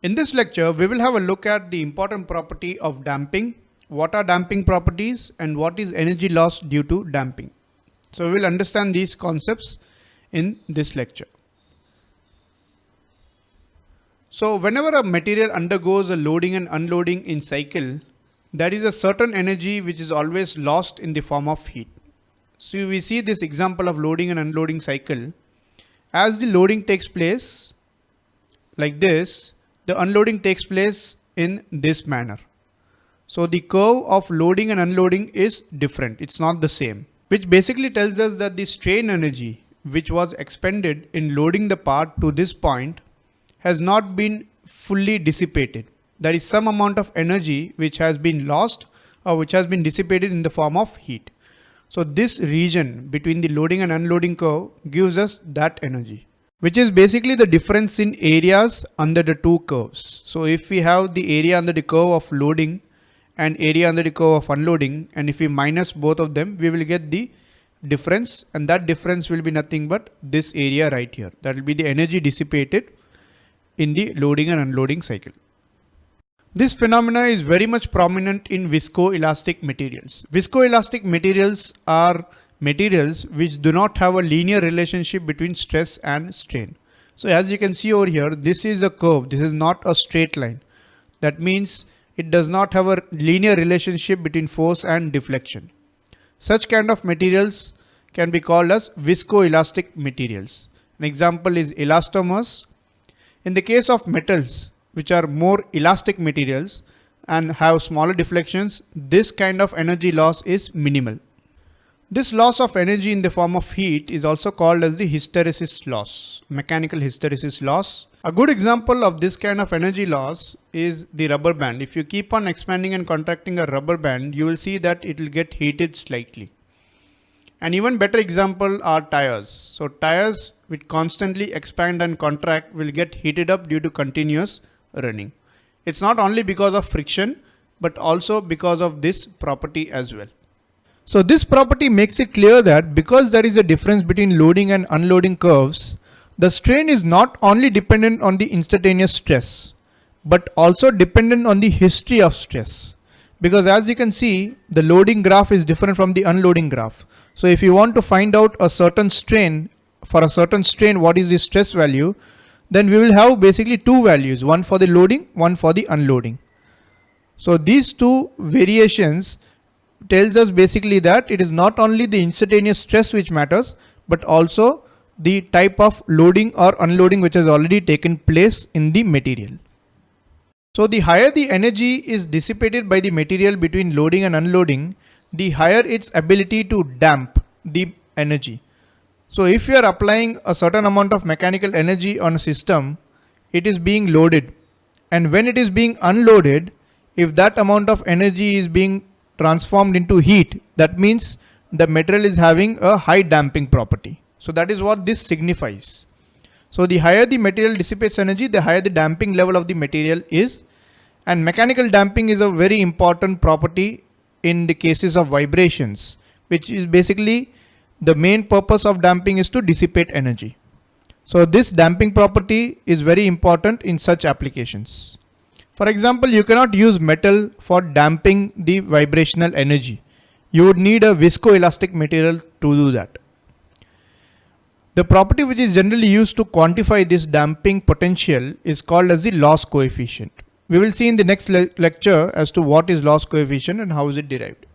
In this lecture, we will have a look at the important property of damping, what are damping properties, and what is energy loss due to damping. So we will understand these concepts in this lecture. So whenever a material undergoes a loading and unloading in cycle, there is a certain energy which is always lost in the form of heat. So we see this example of loading and unloading cycle. As the loading takes place like this, the unloading takes place in this manner. So the curve of loading and unloading is different. It's not the same, which basically tells us that the strain energy which was expended in loading the part to this point has not been fully dissipated. There is some amount of energy which has been lost or which has been dissipated in the form of heat. So this region between the loading and unloading curve gives us that energy, which is basically the difference in areas under the two curves. So if we have the area under the curve of loading and area under the curve of unloading, and if we minus both of them, we will get the difference, and that difference will be nothing but this area right here. That will be the energy dissipated in the loading and unloading cycle. This phenomena is very much prominent in viscoelastic materials. Viscoelastic materials are materials which do not have a linear relationship between stress and strain. So as you can see over here, this is a curve. This is not a straight line. That means it does not have a linear relationship between force and deflection. Such kind of materials can be called as viscoelastic materials. An example is elastomers. In the case of metals, which are more elastic materials and have smaller deflections, this kind of energy loss is minimal. This loss of energy in the form of heat is also called as the hysteresis loss, mechanical hysteresis loss. A good example of this kind of energy loss is the rubber band. If you keep on expanding and contracting a rubber band, you will see that it will get heated slightly. An even better example are tires. So tires which constantly expand and contract will get heated up due to continuous running. It's not only because of friction, but also because of this property as well. So this property makes it clear that because there is a difference between loading and unloading curves, the strain is not only dependent on the instantaneous stress, but also dependent on the history of stress. Because as you can see, the loading graph is different from the unloading graph. So if you want to find out a certain strain, for a certain strain, what is the stress value, then we will have basically two values, one for the loading, one for the unloading. So these two variations tells us basically that it is not only the instantaneous stress which matters, but also the type of loading or unloading which has already taken place in the material. So the higher the energy is dissipated by the material between loading and unloading, the higher its ability to damp the energy. So if you are applying a certain amount of mechanical energy on a system, it is being loaded. And when it is being unloaded, if that amount of energy is being transformed into heat, that means the material is having a high damping property. So that is what this signifies. So the higher the material dissipates energy, the higher the damping level of the material is. And mechanical damping is a very important property in the cases of vibrations, which is basically the main purpose of damping is to dissipate energy. So this damping property is very important in such applications. For example, you cannot use metal for damping the vibrational energy. You would need a viscoelastic material to do that. The property which is generally used to quantify this damping potential is called as the loss coefficient. We will see in the next lecture as to what is loss coefficient and how is it derived.